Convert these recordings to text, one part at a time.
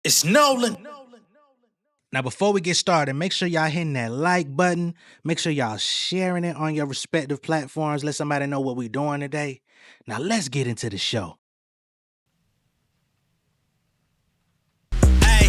It's Nolan. Now, before we get started, make sure y'all hitting that like button. Make sure y'all sharing it on your respective platforms. Let somebody know what we're doing today. Now, let's get into the show. Hey,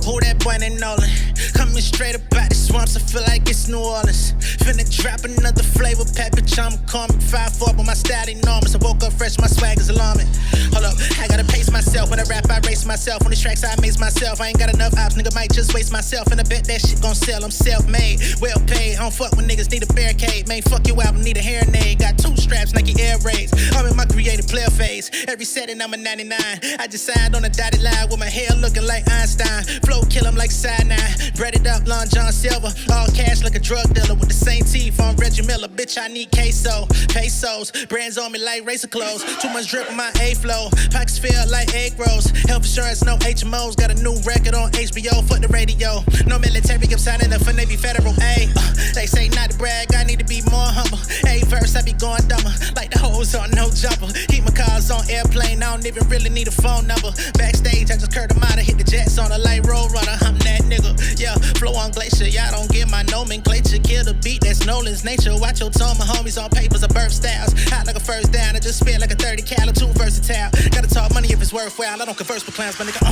who that boy named Nolan? Coming straight up out the swamps, I feel like it's New Orleans. Finna drop another flavor pack, bitch, I'm coming 5'4", but my style enormous. I woke up fresh, my swag is alarming. Hold up, I gotta pace myself. When I rap, I race myself. On these tracks, I amaze myself. I ain't got enough ops, nigga might just waste myself. And I bet that shit gon' sell, I'm self-made, well paid. I don't fuck when niggas need a barricade. Man, fuck your album, need a hair aid. Got 2 straps, Nike Air Raids. I'm in my creative player phase. Every setting, I'm a 99. I just signed on a dotted line with my hair looking like Einstein. Flow kill 'em like cyanide. Bread it up, Long John Silver. All cash like a drug dealer with the same teeth on Reggie Miller. Bitch, I need queso, pesos. Brands on me like racer clothes. Too much drip on my A-flow. Pockets feel like egg rolls. Health insurance, no HMOs. Got a new record on HBO. Fuck the radio. No military, I'm signing up for Navy Federal. Ayy, they say not to brag. I need to be more humble. Ayy, verse, I be going dumber. Like the hoes on no jumper. Keep my cars on airplane. I don't even really need a phone number. Backstage, I just curved them out. I hit the jets on a light road runner. I'm that nigga. Yeah, flow on glacier. Y'all don't get my nomenclature. Kill the beat, that's Nolan's nature. Watch your tone, my homies on papers are birth styles. Hot like a first down. I just spit like a 30 cal. Too versatile. Gotta talk money if it's worthwhile. I don't converse with clowns, but nigga.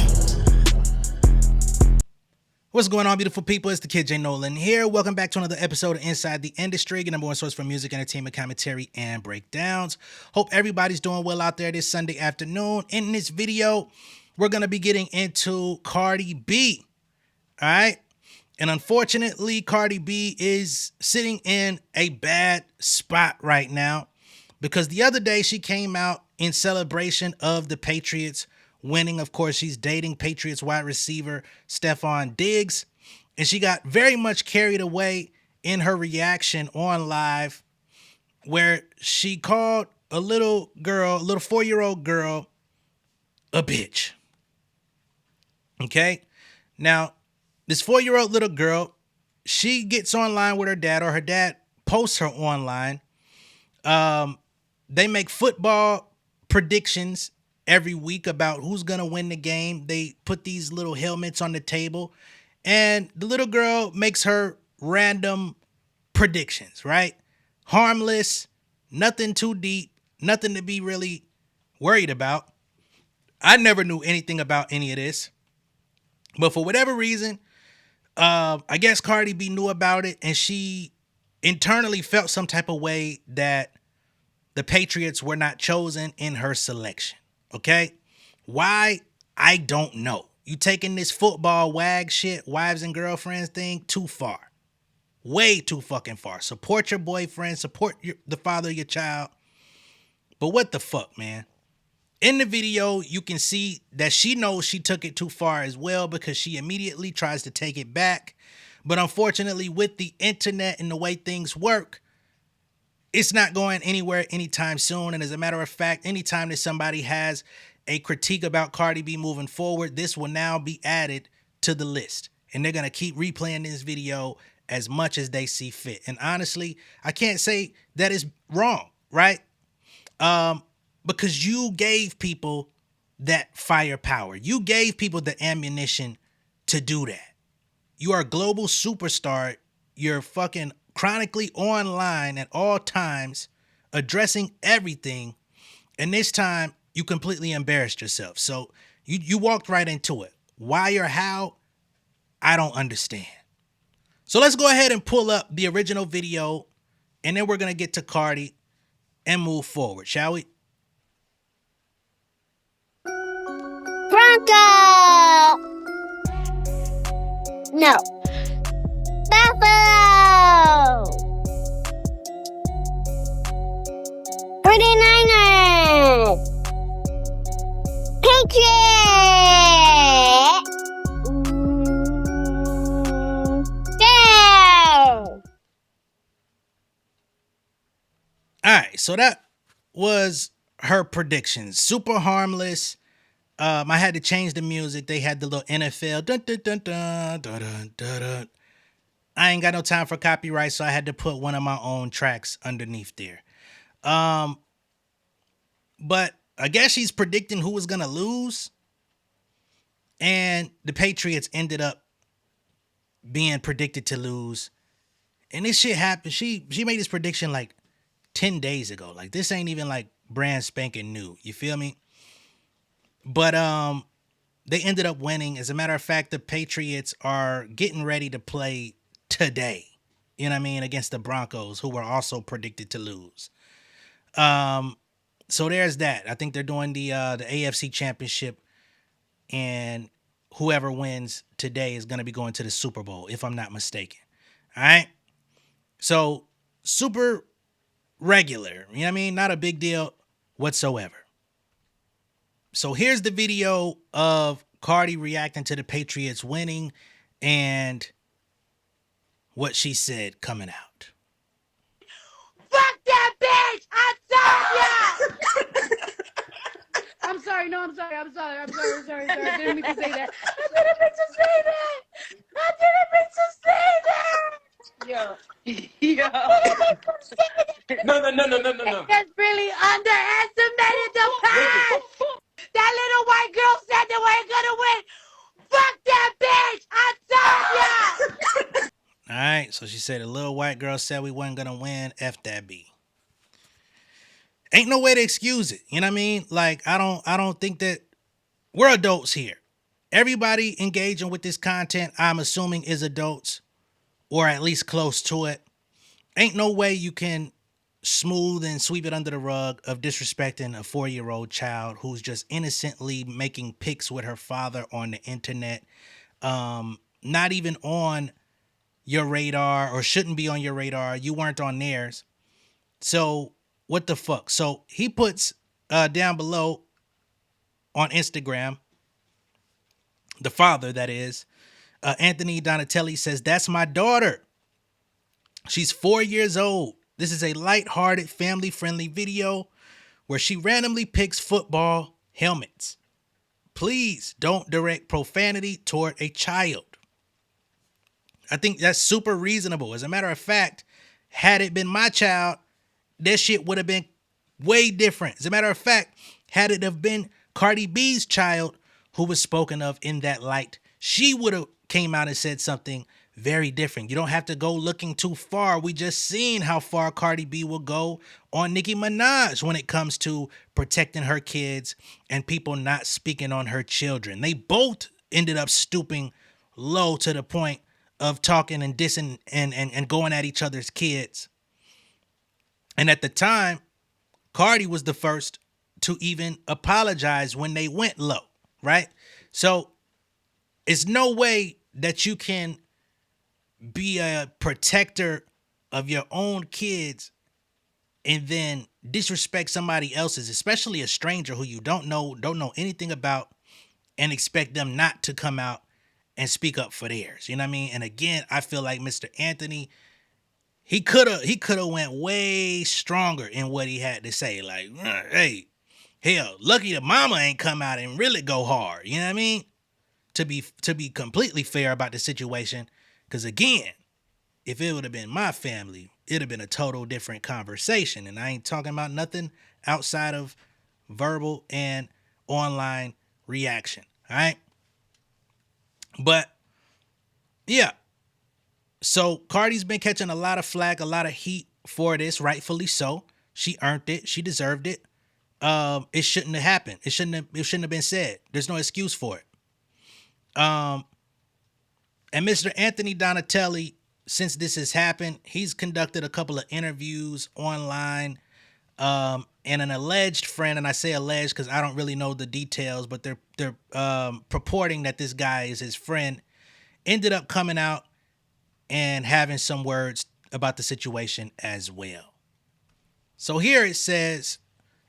What's going on, beautiful people? It's the kid J Nolan here. Welcome back to another episode of Inside the Industry, your number one source for music, entertainment, commentary, and breakdowns. Hope everybody's doing well out there this Sunday afternoon. In this video, we're going to be getting into Cardi B. All right. And unfortunately, Cardi B is sitting in a bad spot right now because the other day she came out in celebration of the Patriots winning. Of course, she's dating Patriots wide receiver Stefon Diggs, and she got very much carried away in her reaction on live where she called a little girl, a little 4-year-old girl, a bitch. Okay? Now, this 4-year-old little girl, she gets online with her dad, or her dad posts her online. They make football predictions every week about who's going to win the game. They put these little helmets on the table, and the little girl makes her random predictions, right? Harmless, nothing too deep, nothing to be really worried about. I never knew anything about any of this, but for whatever reason, I guess Cardi B knew about it, and she internally felt some type of way that the Patriots were not chosen in her selection. Okay? Why? I don't know. You taking this football wag shit, wives and girlfriends thing too far. Way too fucking far. Support your boyfriend, support the father of your child. But what the fuck, man? In the video, you can see that she knows she took it too far as well because she immediately tries to take it back. But unfortunately, with the internet and the way things work, it's not going anywhere anytime soon. And as a matter of fact, anytime that somebody has a critique about Cardi B moving forward, this will now be added to the list. And they're going to keep replaying this video as much as they see fit. And honestly, I can't say that is wrong, right? Because you gave people that firepower. You gave people the ammunition to do that. You are a global superstar. You're fucking chronically online at all times, addressing everything. And this time, you completely embarrassed yourself. So you walked right into it. Why or how? I don't understand. So let's go ahead and pull up the original video, and then we're going to get to Cardi and move forward, shall we? Bronco! No. Buffalo! 49ers! Patriots! Bears! All right, so that was her predictions. Super harmless. I had to change the music. They had the little NFL. Dun, dun, dun, dun, dun, dun, dun, dun. I ain't got no time for copyright, so I had to put one of my own tracks underneath there. But I guess she's predicting who was gonna lose. And the Patriots ended up being predicted to lose. And this shit happened. She made this prediction like 10 days ago. Like this ain't even like brand spanking new. You feel me? But they ended up winning. As a matter of fact, the Patriots are getting ready to play today. You know what I mean? Against the Broncos, who were also predicted to lose. So there's that. I think they're doing the AFC Championship, and whoever wins today is going to be going to the Super Bowl, if I'm not mistaken. All right. So super regular. You know what I mean? Not a big deal whatsoever. So here's the video of Cardi reacting to the Patriots winning and what she said coming out. Fuck that bitch! I told ya! I'm sorry. No, I'm sorry. I'm sorry. I didn't mean to say that. Yo. No. That's really underestimated the pass. That little white girl said they weren't gonna win. Fuck that bitch! I told ya! All right. So she said a little white girl said we wasn't going to win. F that B. Ain't no way to excuse it. You know what I mean? Like, I don't think that we're adults here. Everybody engaging with this content, I'm assuming, is adults or at least close to it. Ain't no way you can smooth and sweep it under the rug of disrespecting a 4-year-old child who's just innocently making pics with her father on the internet. Not even on your radar, or shouldn't be on your radar. You weren't on theirs. So what the fuck? So he puts down below on Instagram, the father, that is, Anthony Donatelli says, "That's my daughter. She's 4 years old. This is a lighthearted, family-friendly video where she randomly picks football helmets. Please don't direct profanity toward a child." I think that's super reasonable. As a matter of fact, had it been my child, that shit would have been way different. As a matter of fact, had it have been Cardi B's child who was spoken of in that light, she would have came out and said something very different. You don't have to go looking too far. We just seen how far Cardi B will go on Nicki Minaj when it comes to protecting her kids and people not speaking on her children. They both ended up stooping low to the point of talking and dissing and going at each other's kids. And at the time, Cardi was the first to even apologize when they went low, right? So it's no way that you can be a protector of your own kids and then disrespect somebody else's, especially a stranger who you don't know anything about, and expect them not to come out and speak up for theirs. You know what I mean? And again, I feel like Mr. Anthony, he could have went way stronger in what he had to say. Like, hey, hell, lucky the mama ain't come out and really go hard. You know what I mean? To be completely fair about the situation. Because again, if it would have been my family, it'd have been a total different conversation. And I ain't talking about nothing outside of verbal and online reaction. All right? But yeah, so Cardi's been catching a lot of flack, a lot of heat for this, rightfully so. She earned it. She deserved it. It shouldn't have happened. It shouldn't have been said. There's no excuse for it. And Mr. Anthony Donatelli, since this has happened, he's conducted a couple of interviews online. And an alleged friend, and I say alleged because I don't really know the details, but they're purporting that this guy is his friend, ended up coming out and having some words about the situation as well. So here it says,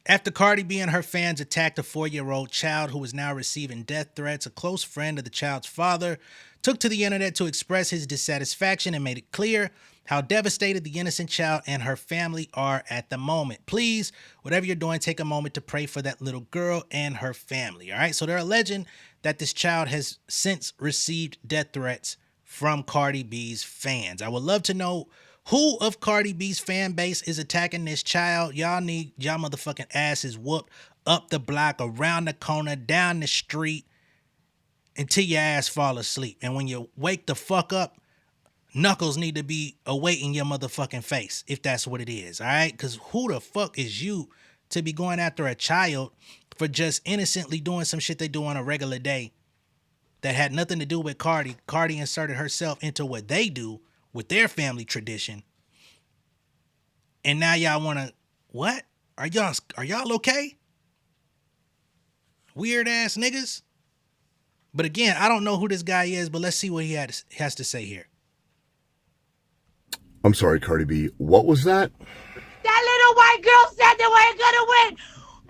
after Cardi B and her fans attacked a 4-year-old child who is now receiving death threats, a close friend of the child's father took to the internet to express his dissatisfaction and made it clear how devastated the innocent child and her family are at the moment. Please, whatever you're doing, take a moment to pray for that little girl and her family. All right. So they're alleging that this child has since received death threats from Cardi B's fans. I would love to know who of Cardi B's fan base is attacking this child. Y'all need y'all motherfucking asses whooped up the block, around the corner, down the street. until your ass fall asleep. And when you wake the fuck up, knuckles need to be awaiting your motherfucking face, if that's what it is, all right? Because who the fuck is you to be going after a child for just innocently doing some shit they do on a regular day that had nothing to do with Cardi? Cardi inserted herself into what they do with their family tradition. And now y'all want to, what? Are y'all okay? Weird ass niggas. But again, I don't know who this guy is, but let's see what he has to say here. I'm sorry, Cardi B. What was that? That little white girl said they weren't gonna win.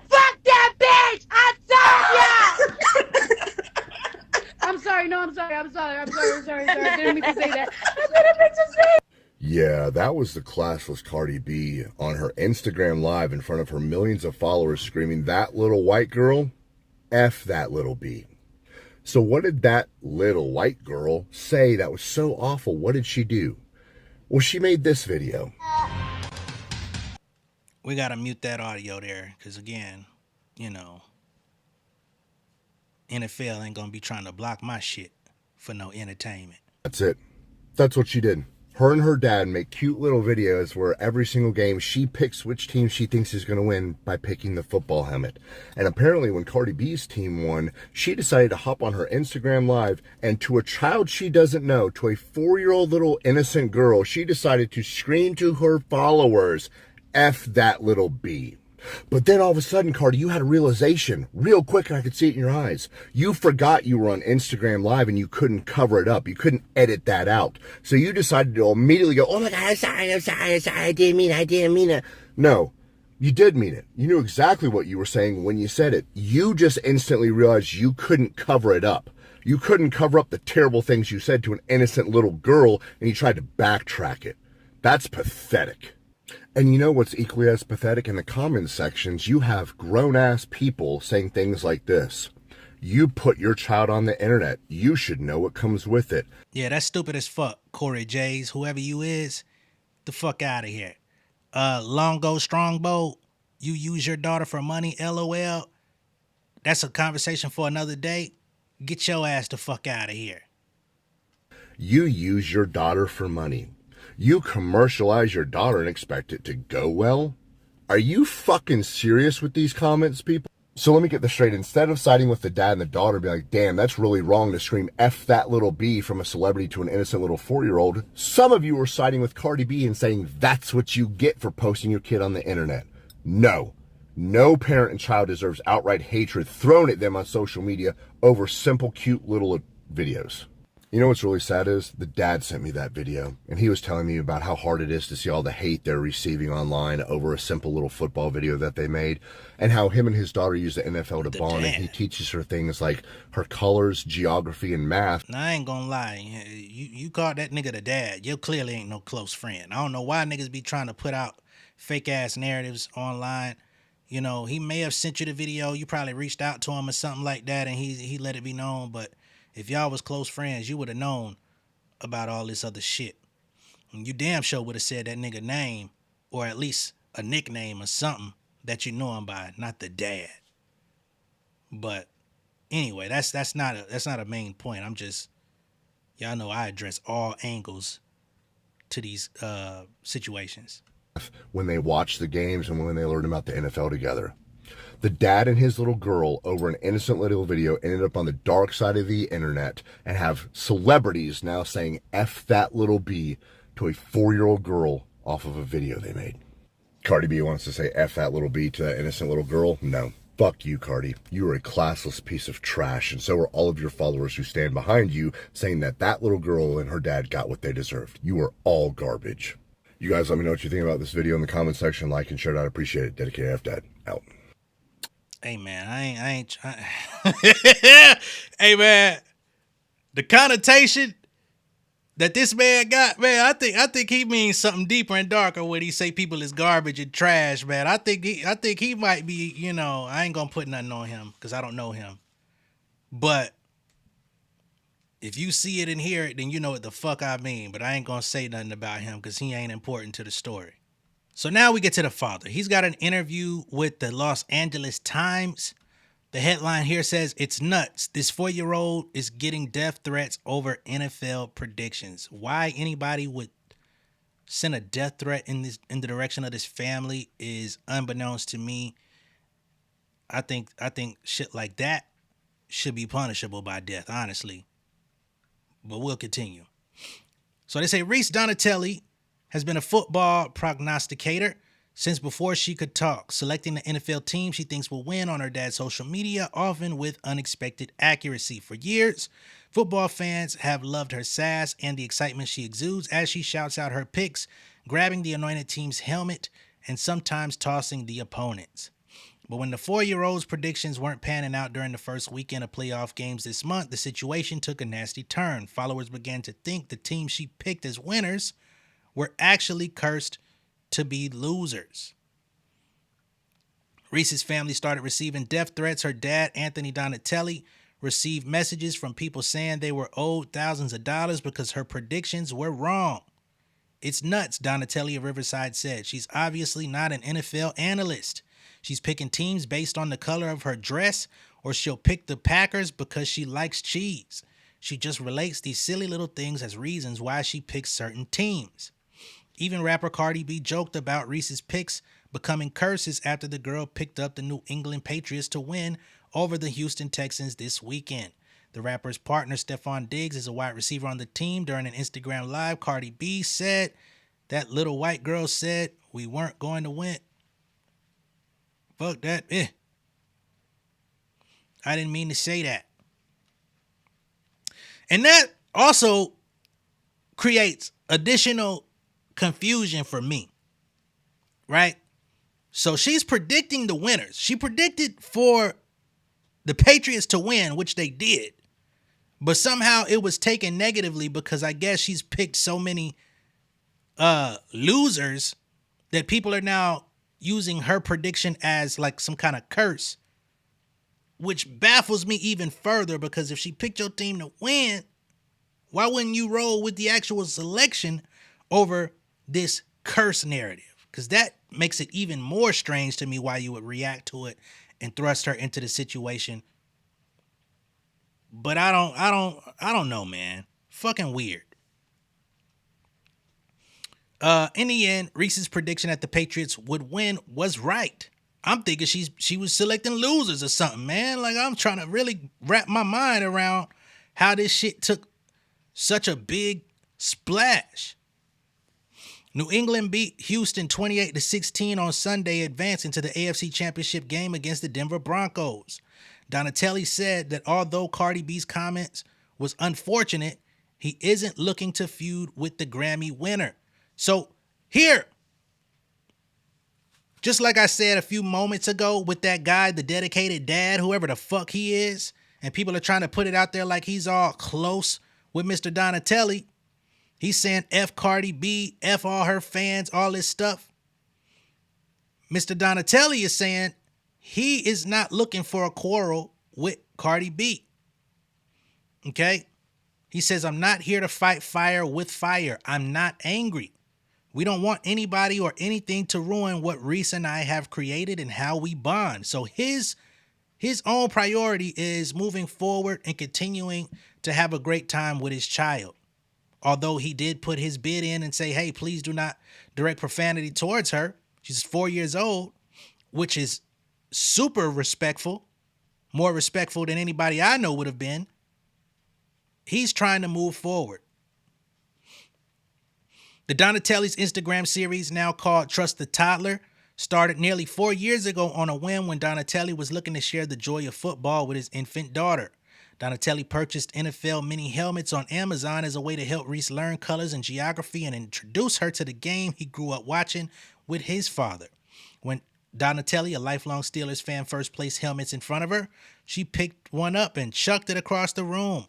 Fuck that bitch! I told ya! I'm sorry. No, I'm sorry. I didn't mean to say that. Yeah, that was the classless Cardi B on her Instagram Live in front of her millions of followers screaming, "That little white girl? F that little B." So what did that little white girl say that was so awful? What did she do? Well, she made this video. We got to mute that audio there because, again, you know, NFL ain't going to be trying to block my shit for no entertainment. That's it. That's what she did. Her and her dad make cute little videos where every single game she picks which team she thinks is going to win by picking the football helmet. And apparently when Cardi B's team won, she decided to hop on her Instagram Live, and to a child she doesn't know, to a 4-year-old little innocent girl, she decided to scream to her followers, "F that little B." But then all of a sudden, Cardi, you had a realization real quick, and I could see it in your eyes. You forgot you were on Instagram Live and you couldn't cover it up. You couldn't edit that out. So you decided to immediately go, "Oh my God, I'm sorry, I didn't mean it. No, you did mean it. You knew exactly what you were saying when you said it. You just instantly realized you couldn't cover it up. You couldn't cover up the terrible things you said to an innocent little girl, and you tried to backtrack it. That's pathetic. And you know what's equally as pathetic? In the comments sections, you have grown-ass people saying things like this. You put your child on the internet. You should know what comes with it. Yeah, that's stupid as fuck, Corey Jays, whoever you is, the fuck out of here. Longo Strongbow, you use your daughter for money, LOL. That's a conversation for another day. Get your ass the fuck out of here. You use your daughter for money. You commercialize your daughter and expect it to go well? Are you fucking serious with these comments, people? So let me get this straight. Instead of siding with the dad and the daughter, be like, "Damn, that's really wrong to scream F that little B from a celebrity to an innocent little 4-year-old," some of you are siding with Cardi B and saying that's what you get for posting your kid on the internet. No. No parent and child deserves outright hatred thrown at them on social media over simple, cute little videos. You know what's really sad is the dad sent me that video, and he was telling me about how hard it is to see all the hate they're receiving online over a simple little football video that they made, and how him and his daughter use the NFL to bond, and he teaches her things like her colors, geography, and math. Now, I ain't gonna lie. You called that nigga the dad. You clearly ain't no close friend. I don't know why niggas be trying to put out fake-ass narratives online. You know, he may have sent you the video. You probably reached out to him or something like that, and he let it be known, but if y'all was close friends, you would have known about all this other shit. And you damn sure would have said that nigga name, or at least a nickname or something that you know him by, not the dad. But anyway, that's not a main point. I'm just, y'all know I address all angles to these situations. When they watch the games and when they learn about the NFL together. The dad and his little girl over an innocent little video ended up on the dark side of the internet and have celebrities now saying F that little B to a 4-year-old girl off of a video they made. Cardi B wants to say F that little B to that innocent little girl? No. Fuck you, Cardi. You are a classless piece of trash, and so are all of your followers who stand behind you saying that that little girl and her dad got what they deserved. You are all garbage. You guys let me know what you think about this video in the comment section. Like and share it. I'd appreciate it. Dedicated F Dad. Out. Hey man, I ain't hey man, the connotation that this man got, man, I think he means something deeper and darker when he say people is garbage and trash, man. I think he might be, you know, I ain't gonna put nothing on him because I don't know him. But if you see it and hear it, then you know what the fuck I mean. But I ain't gonna say nothing about him because he ain't important to the story. So now we get to the father. He's got an interview with the Los Angeles Times. The headline here says, "It's nuts. This 4-year-old is getting death threats over NFL predictions." Why anybody would send a death threat in the direction of this family is unbeknownst to me. I think shit like that should be punishable by death, honestly. But we'll continue. So they say Reese Donatelli has been a football prognosticator since before she could talk, selecting the NFL team she thinks will win on her dad's social media, often with unexpected accuracy. For years, football fans have loved her sass and the excitement she exudes as she shouts out her picks, grabbing the anointed team's helmet and sometimes tossing the opponents. But when the 4-year-old's predictions weren't panning out during the first weekend of playoff games this month, the situation took a nasty turn. Followers began to think the team she picked as winners were actually cursed to be losers. Reese's family started receiving death threats. Her dad, Anthony Donatelli, received messages from people saying they were owed thousands of dollars because her predictions were wrong. "It's nuts," Donatelli of Riverside said. "She's obviously not an NFL analyst. She's picking teams based on the color of her dress, or she'll pick the Packers because she likes cheese. She just relates these silly little things as reasons why she picks certain teams." Even rapper Cardi B joked about Reese's picks becoming curses after the girl picked up the New England Patriots to win over the Houston Texans this weekend. The rapper's partner, Stefon Diggs, is a wide receiver on the team. During an Instagram Live, Cardi B said, "That little white girl said we weren't going to win. Fuck that. I didn't mean to say that." And that also creates additional confusion for me, right? So she's predicting the winners. She predicted for the Patriots to win, which they did. But somehow it was taken negatively because I guess she's picked so many losers that people are now using her prediction as like some kind of curse, which baffles me even further because if she picked your team to win, why wouldn't you roll with the actual selection over this curse narrative? Because that makes it even more strange to me why you would react to it and thrust her into the situation. But I don't know, man. Fucking weird. In the end, Reese's prediction that the Patriots would win was right. I'm thinking she was selecting losers or something, man. Like, I'm trying to really wrap my mind around how this shit took such a big splash. New England beat Houston 28-16 on Sunday, advancing to the AFC Championship game against the Denver Broncos. Donatelli said that although Cardi B's comments was unfortunate, he isn't looking to feud with the Grammy winner. So here, just like I said a few moments ago with that guy, the dedicated dad, whoever the fuck he is, and people are trying to put it out there like he's all close with Mr. Donatelli. He's saying F Cardi B, F all her fans, all this stuff. Mr. Donatelli is saying he is not looking for a quarrel with Cardi B. Okay? He says, "I'm not here to fight fire with fire. I'm not angry. We don't want anybody or anything to ruin what Reese and I have created and how we bond." So his own priority is moving forward and continuing to have a great time with his child. Although he did put his bid in and say, hey, please do not direct profanity towards her. She's 4 years old, which is super respectful, more respectful than anybody I know would have been. He's trying to move forward. The Donatelli's Instagram series, now called Trust the Toddler, started nearly 4 years ago on a whim when Donatelli was looking to share the joy of football with his infant daughter. Donatelli purchased NFL mini helmets on Amazon as a way to help Reese learn colors and geography and introduce her to the game he grew up watching with his father. When Donatelli, a lifelong Steelers fan, first placed helmets in front of her, she picked one up and chucked it across the room.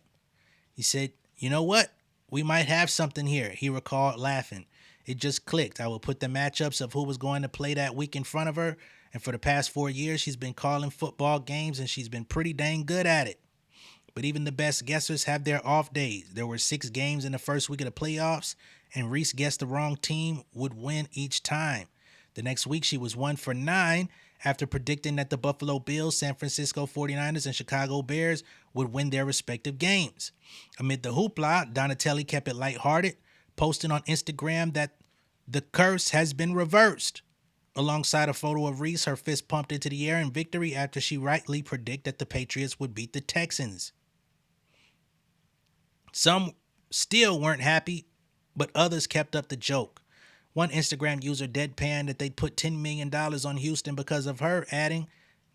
He said, "You know what? We might have something here," he recalled, laughing. "It just clicked. I will put the matchups of who was going to play that week in front of her, and for the past 4 years, she's been calling football games, and she's been pretty dang good at it. But even the best guessers have their off days. There were 6 games in the first week of the playoffs, and Reese guessed the wrong team would win each time. The next week, she was 1 for 9 after predicting that the Buffalo Bills, San Francisco 49ers, and Chicago Bears would win their respective games. Amid the hoopla, Donatelli kept it lighthearted, posting on Instagram that the curse has been reversed, alongside a photo of Reese, her fist pumped into the air in victory after she rightly predicted that the Patriots would beat the Texans. Some still weren't happy, but others kept up the joke. One Instagram user deadpanned that they'd put $10 million on Houston because of her, adding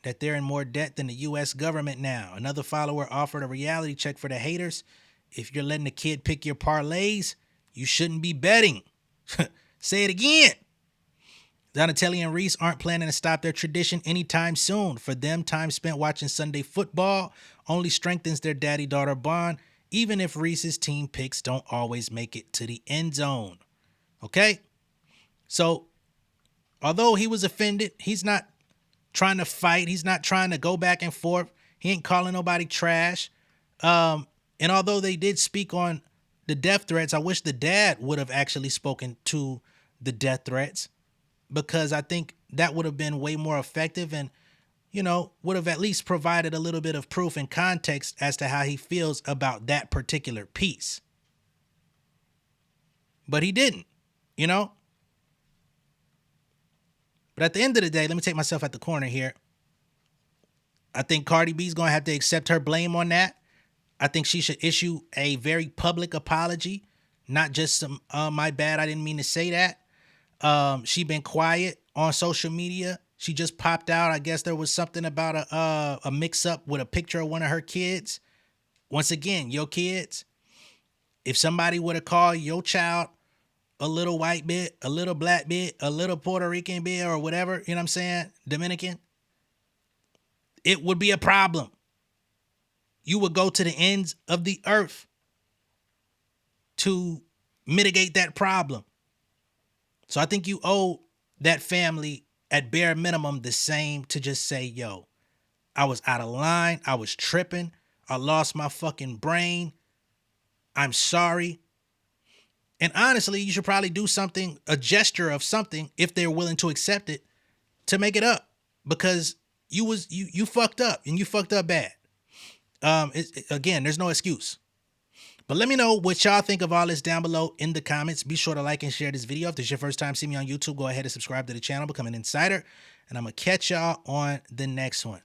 that they're in more debt than the U.S. government now. Another follower offered a reality check for the haters. If you're letting a kid pick your parlays, you shouldn't be betting. Say it again. Donatelli and Reese aren't planning to stop their tradition anytime soon. For them, time spent watching Sunday football only strengthens their daddy-daughter bond, even if Reese's team picks don't always make it to the end zone. Okay? So, although he was offended, he's not trying to fight. He's not trying to go back and forth. He ain't calling nobody trash. And although they did speak on the death threats, I wish the dad would have actually spoken to the death threats, because I think that would have been way more effective and, you know, would have at least provided a little bit of proof and context as to how he feels about that particular piece. But he didn't, you know? But at the end of the day, let me take myself at the corner here. I think Cardi B's going to have to accept her blame on that. I think she should issue a very public apology, not just some, my bad, I didn't mean to say that. She been quiet on social media. She just popped out. I guess there was something about a mix-up with a picture of one of her kids. Once again, your kids, if somebody would have called your child a little white bit, a little black bit, a little Puerto Rican bit, or whatever, you know what I'm saying, Dominican, it would be a problem. You would go to the ends of the earth to mitigate that problem. So I think you owe that family, at bare minimum, the same, to just say, yo, I was out of line. I was tripping. I lost my fucking brain. I'm sorry. And honestly, you should probably do something, a gesture of something, if they're willing to accept it, to make it up, because you fucked up, and you fucked up bad. Again, there's no excuse. But let me know what y'all think of all this down below in the comments. Be sure to like and share this video. If this is your first time seeing me on YouTube, go ahead and subscribe to the channel, become an insider, and I'm going to catch y'all on the next one.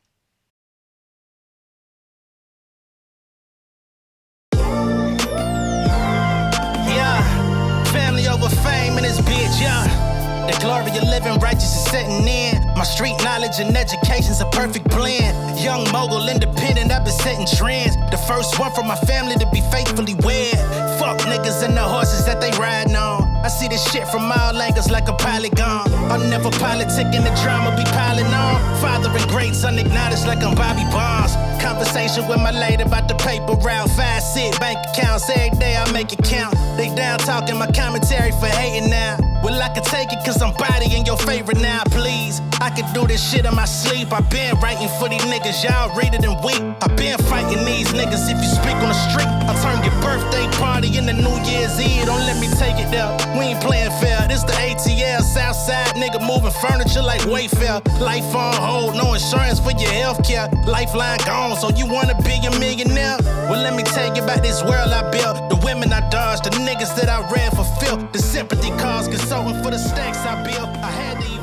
Yeah, family over fame in this bitch, yeah. The glory of living righteous is setting in. My street knowledge and education's a perfect blend. Young mogul, independent, I've been setting trends. The first one from my family to be faithfully wed. Fuck niggas and the horses that they riding on. I see this shit from all angles like a polygon. I'll never politic and the drama be piling on. Father and great son acknowledged like I'm Bobby Bonds. Conversation with my lady about the paper route. 5 sit bank accounts every day I make it count. They down talking my commentary for hating now. Well, I can take it cause I'm bodying your favorite now, please. I could do this shit in my sleep. I been writing for these niggas, y'all read it and weep. I been fighting these niggas if you speak on the street. I'll turn your birthday party into New Year's Eve. Don't let me take it there. We ain't playing fair. This the ATL, Southside nigga moving furniture like Wayfair. Life on hold, no insurance for your healthcare. Lifeline gone, so you wanna be a millionaire? Well, let me tell you about this world I built. The women I dodged, the niggas that I ran for filth. The sympathy calls, consulting for the stacks I built. I had to